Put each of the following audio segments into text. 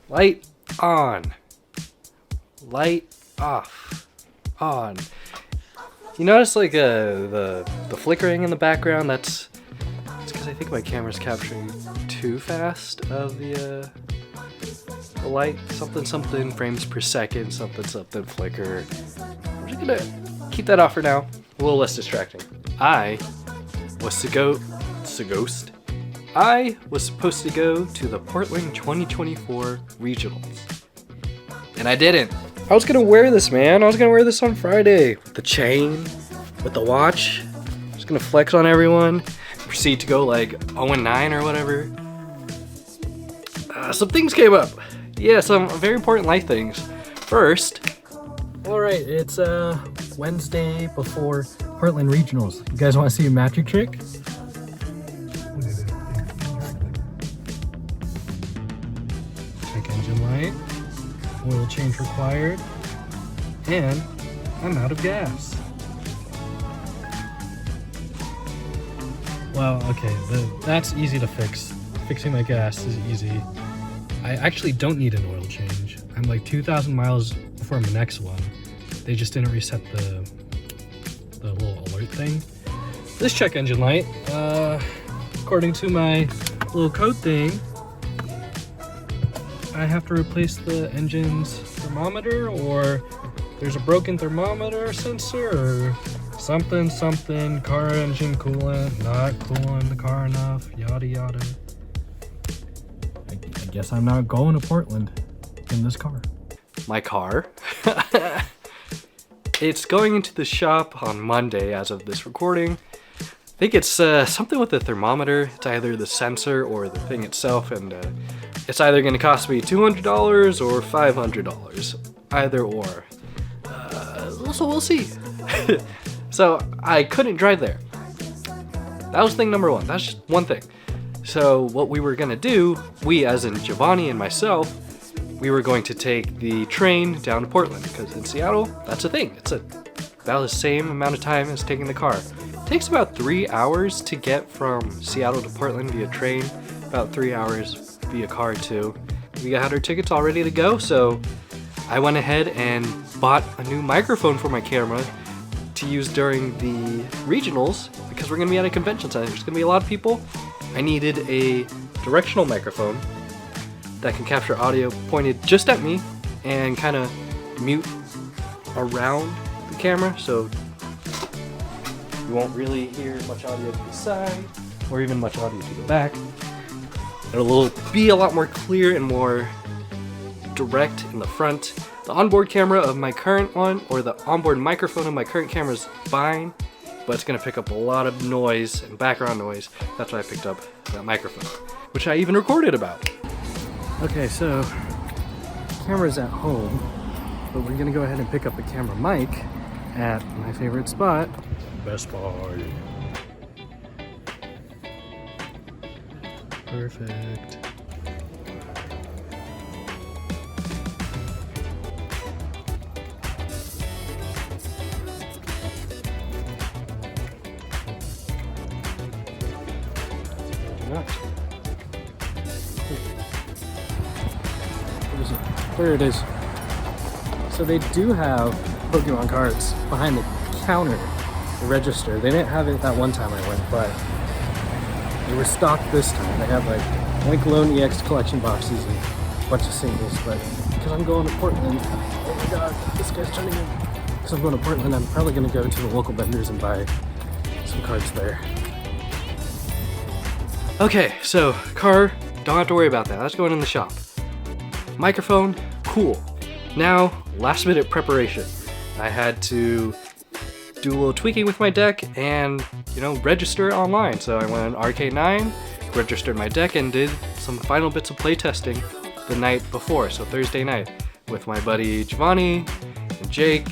Light on. Light off. On. You notice like the flickering in the background? That's because I think my camera's capturing too fast of the light. Something frames per second, something flicker. I'm just gonna keep that off for now. A little less distracting. I was supposed to go to the Portland 2024 regionals. And I didn't. I was gonna wear this, man. I was gonna wear this on Friday. With the chain, with the watch. I was gonna flex on everyone. Proceed to go like 0-9 or whatever. Some things came up. Yeah, some very important life things. First, alright, it's Wednesday before Portland regionals. You guys wanna see a magic trick? Check engine light. Oil change required, and I'm out of gas. Well, okay, that's easy to fix. Fixing my gas is easy. I actually don't need an oil change. I'm like 2,000 miles before my next one. They just didn't reset the little alert thing. This check engine light, according to my little code thing, I have to replace the engine's thermometer, or there's a broken thermometer sensor, or something, car engine coolant, not cooling the car enough, yada yada. I guess I'm not going to Portland in this car. My car? It's going into the shop on Monday as of this recording. I think it's something with the thermometer. It's either the sensor or the thing itself, and it's either going to cost me $200 or $500. Either or. So we'll see. So I couldn't drive there. That was thing number one. That's just one thing. So what we were going to do, we as in Giovanni and myself, we were going to take the train down to Portland, because in Seattle, that's a thing. It's about the same amount of time as taking the car. It takes about 3 hours to get from Seattle to Portland via train, about 3 hours via car too. We got our tickets all ready to go, so I went ahead and bought a new microphone for my camera to use during the regionals, because we're going to be at a convention center. There's going to be a lot of people. I needed a directional microphone that can capture audio pointed just at me and kind of mute around the camera, so you won't really hear much audio to the side or even much audio to the back. It'll be a lot more clear and more direct in the front. The onboard camera of my current one, or the onboard microphone of my current camera, is fine, but it's going to pick up a lot of noise and background noise. That's why I picked up that microphone, which I even recorded about. Okay, so camera's at home, but we're going to go ahead and pick up a camera mic at my favorite spot, Best Buy. Perfect. There it is. So they do have Pokemon cards behind the counter, the register. They didn't have it that one time I went, but they were stocked this time. They have like Link Loan EX collection boxes and a bunch of singles, but because I'm going to Portland, oh my god, this guy's turning in. Because I'm going to Portland, I'm probably going to go to the local vendors and buy some cards there. Okay, so car, don't have to worry about that. That's going in the shop. Microphone, cool. Now, last minute preparation. I had to do a little tweaking with my deck and, register it online. So I went on RK9, registered my deck, and did some final bits of playtesting the night before, so Thursday night, with my buddy Giovanni and Jake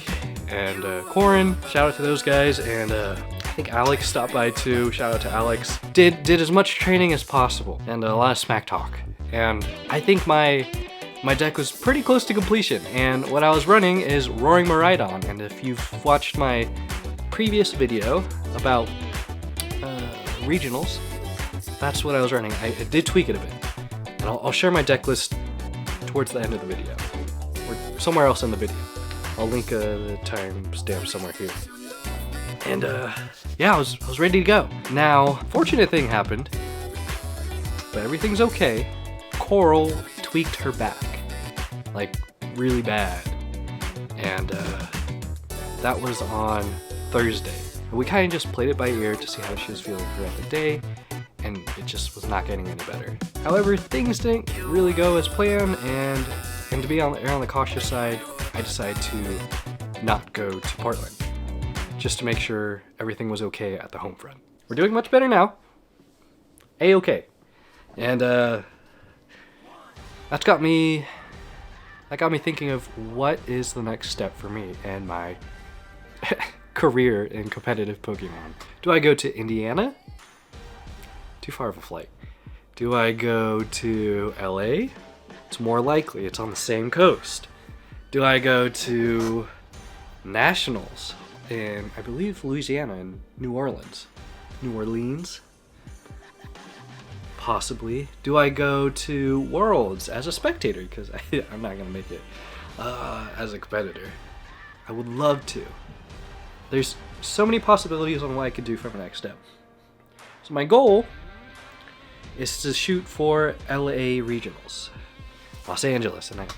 and Corin. Shout out to those guys, and I think Alex stopped by too. Shout out to Alex. Did as much training as possible and a lot of smack talk. And I think my deck was pretty close to completion, and what I was running is Roaring Miraidon, and if you've watched my previous video about regionals, that's what I was running. I did tweak it a bit, and I'll share my deck list towards the end of the video, or somewhere else in the video. I'll link the timestamp somewhere here. And yeah, I was ready to go. Now, fortunate thing happened, but everything's okay. Coral tweaked her back, like really bad, and that was on Thursday. We kind of just played it by ear to see how she was feeling throughout the day, and it just was not getting any better. However, things didn't really go as planned, and to be on the cautious side, I decided to not go to Portland, just to make sure everything was okay at the home front. We're doing much better now. A-okay. And that got me thinking of what is the next step for me and my career in competitive Pokemon. Do I go to Indiana? Too far of a flight. Do I go to LA? It's more likely, it's on the same coast. Do I go to Nationals in, I believe, Louisiana and New Orleans? Possibly. Do I go to Worlds as a spectator? Because I'm not going to make it as a competitor. I would love to. There's so many possibilities on what I could do for my next step. So my goal is to shoot for LA regionals. Los Angeles. And I'm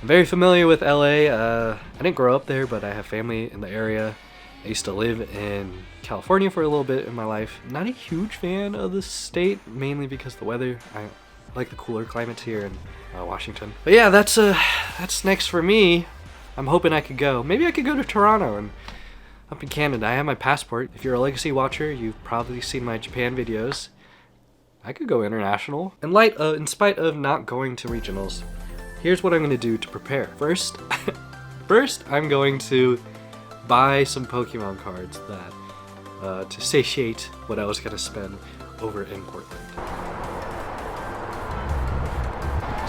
very familiar with LA. I didn't grow up there, but I have family in the area. I used to live in California for a little bit in my life. Not a huge fan of the state, mainly because of the weather. I like the cooler climates here in Washington. But yeah, that's next for me. I'm hoping I could go. Maybe I could go to Toronto and up in Canada. I have my passport. If you're a Legacy watcher, you've probably seen my Japan videos. I could go international. In spite of not going to regionals, here's what I'm going to do to prepare. First, I'm going to buy some Pokemon cards that to satiate what I was going to spend over in Portland.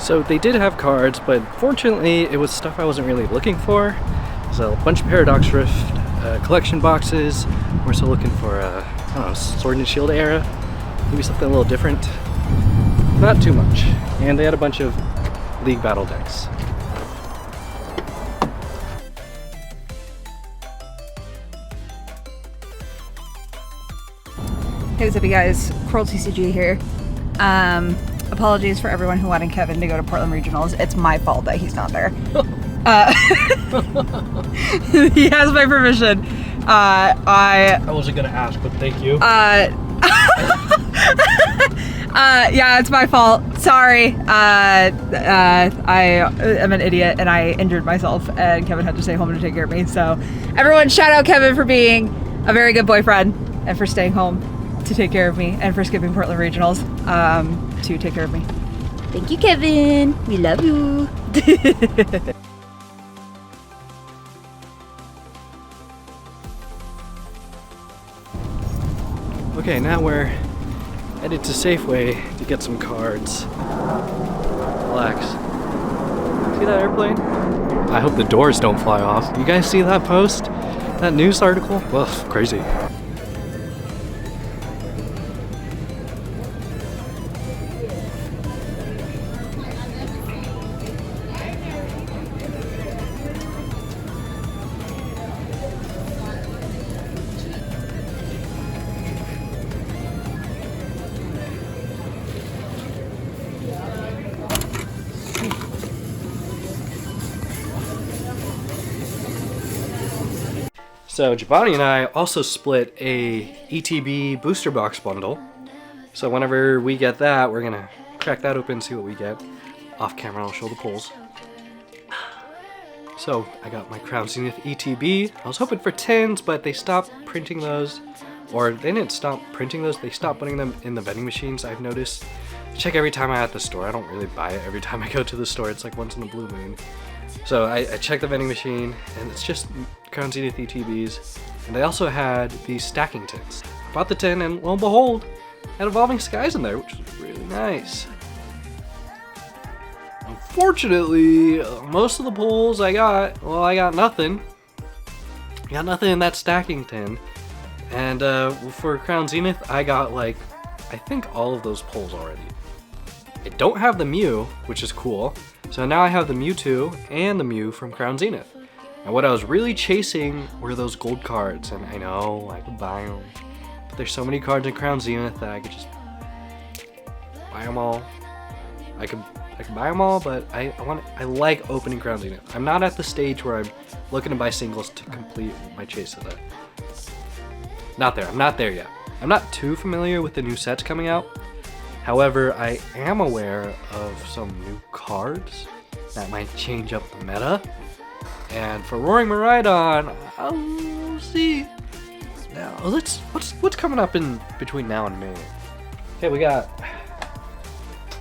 So they did have cards, but fortunately it was stuff I wasn't really looking for. So a bunch of Paradox Rift collection boxes. We're still looking for I don't know, Sword and Shield era. Maybe something a little different. Not too much. And they had a bunch of League Battle decks. Hey, what's up you guys? Coral TCG here. Apologies for everyone who wanted Kevin to go to Portland Regionals. It's my fault that he's not there. He has my permission. I wasn't gonna ask, but thank you. Yeah, it's my fault. Sorry. I am an idiot and I injured myself and Kevin had to stay home to take care of me. So everyone shout out Kevin for being a very good boyfriend and for staying home to take care of me and for skipping Portland Regionals to take care of me. Thank you, Kevin. We love you. Okay, now we're headed to Safeway to get some cards. Relax. See that airplane? I hope the doors don't fly off. You guys see that post? That news article? Well, crazy. So Giovanni and I also split a ETB booster box bundle. So whenever we get that, we're gonna crack that open, see what we get. Off camera, I'll show the pulls. So I got my Crown Zenith ETB. I was hoping for 10s, but they stopped printing those. Or they didn't stop printing those, they stopped putting them in the vending machines, I've noticed. I check every time I'm at the store. I don't really buy it every time I go to the store. It's like once in a blue moon. So I checked the vending machine, and it's just Crown Zenith ETBs. And they also had these stacking tins. I bought the tin, and lo and behold, had Evolving Skies in there, which was really nice. Unfortunately, most of the pulls I got nothing. I got nothing in that stacking tin. And for Crown Zenith, I got like, I think all of those pulls already. I don't have the Mew, which is cool. So now I have the Mewtwo and the Mew from Crown Zenith. And what I was really chasing were those gold cards, and I know I could buy them, but there's so many cards in Crown Zenith that I could just buy them all. I can buy them all, but I like opening Crown Zenith. I'm not at the stage where I'm looking to buy singles to complete my chase of that. Not there. I'm not there yet. I'm not too familiar with the new sets coming out. However, I am aware of some new cards that might change up the meta. And for Roaring Miraidon, I'll see. Now, what's coming up in between now and May? Okay, we got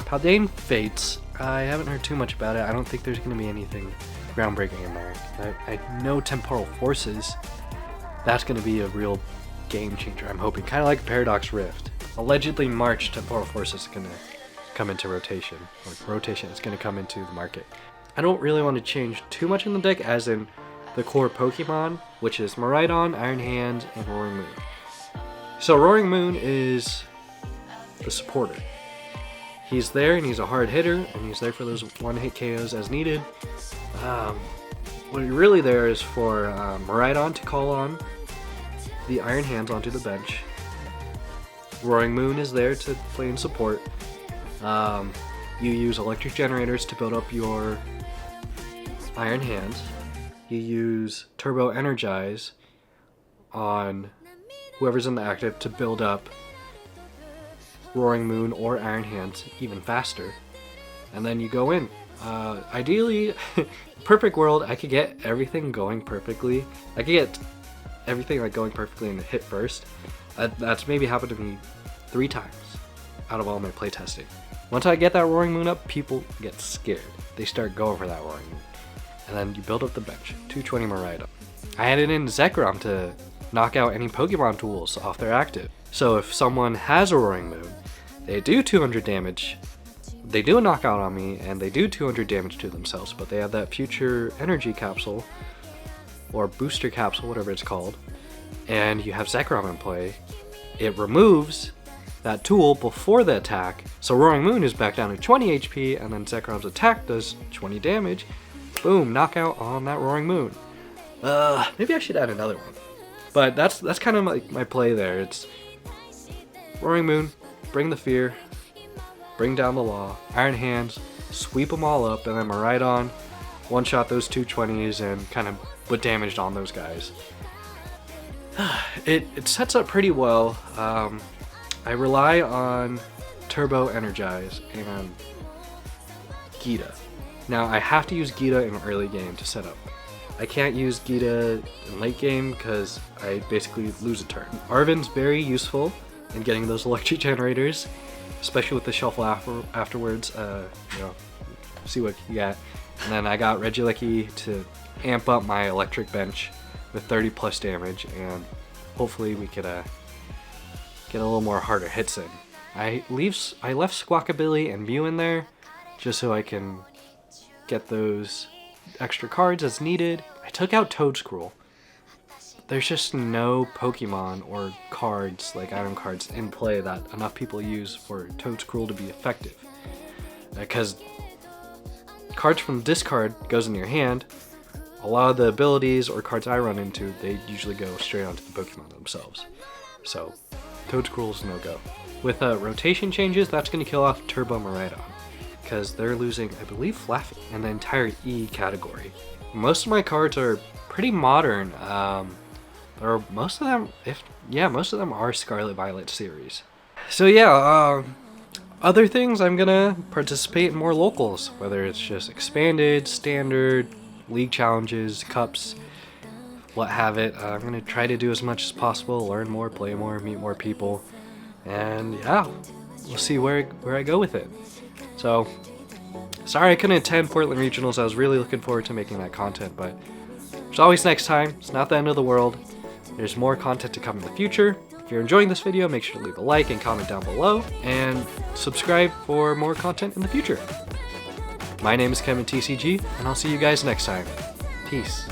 Paldean Fates. I haven't heard too much about it. I don't think there's going to be anything groundbreaking in there. I know Temporal Forces. That's going to be a real game changer, I'm hoping. Kind of like Paradox Rift. Allegedly March, Temporal Forces is going to come into rotation. Or rotation is going to come into the market. I don't really want to change too much in the deck, as in the core Pokemon, which is Miraidon, Iron Hand, and Roaring Moon. So Roaring Moon is the supporter. He's there and he's a hard hitter, and he's there for those one-hit KOs as needed. What you're really there is for Miraidon to call on the Iron Hands onto the bench. Roaring Moon is there to play in support. You use electric generators to build up your Iron Hands. You use Turbo Energize on whoever's in the active to build up Roaring Moon or Iron Hands even faster. And then you go in. Ideally, perfect world, I could get everything going perfectly. I could get everything like going perfectly and hit first. That's maybe happened to me 3 times out of all my playtesting. Once I get that Roaring Moon up, people get scared. They start going for that Roaring Moon. And then you build up the bench. 220 Miraidon. I added in Zekrom to knock out any Pokemon tools off their active. So if someone has a Roaring Moon, they do 200 damage, they do a knockout on me, and they do 200 damage to themselves, but they have that future energy capsule, or booster capsule, whatever it's called, and you have Zekrom in play, it removes that tool before the attack, so Roaring Moon is back down to 20 HP, and then Zekrom's attack does 20 damage. Boom, knockout on that Roaring Moon. Maybe I should add another one. But that's kind of my play there. It's Roaring Moon, bring the fear, bring down the law, Iron Hands, sweep them all up, and then Miraidon, one-shot those 220s and kind of put damage on those guys. It sets up pretty well. I rely on Turbo Energize and Gita. Now, I have to use Gita in early game to set up. I can't use Gita in late game because I basically lose a turn. Arven's very useful in getting those electric generators, especially with the shuffle afterwards. See what you got. And then I got Regieleki to amp up my electric bench with 30 plus damage, and hopefully we could get a little more harder hits in. I left Squawkabilly and Mew in there just so I can get those extra cards as needed. I took out Toadscruel. There's just no Pokemon or cards, like item cards, in play that enough people use for Toadscruel to be effective. Because cards from discard goes in your hand, a lot of the abilities or cards I run into, they usually go straight onto the Pokemon themselves. So, Toadscruel is no go. With rotation changes, that's going to kill off Turbo Miraidon, because they're losing, I believe, Flaffy and the entire E category. Most of my cards are pretty modern. Most of them are Scarlet Violet series. So yeah, other things, I'm gonna participate in more locals, whether it's just expanded, standard, league challenges, cups, what have it. I'm gonna try to do as much as possible, learn more, play more, meet more people, and yeah, we'll see where I go with it. So, sorry I couldn't attend Portland Regionals. I was really looking forward to making that content, but there's always next time. It's not the end of the world. There's more content to come in the future. If you're enjoying this video, make sure to leave a like and comment down below, and subscribe for more content in the future. My name is Kevin TCG, and I'll see you guys next time. Peace.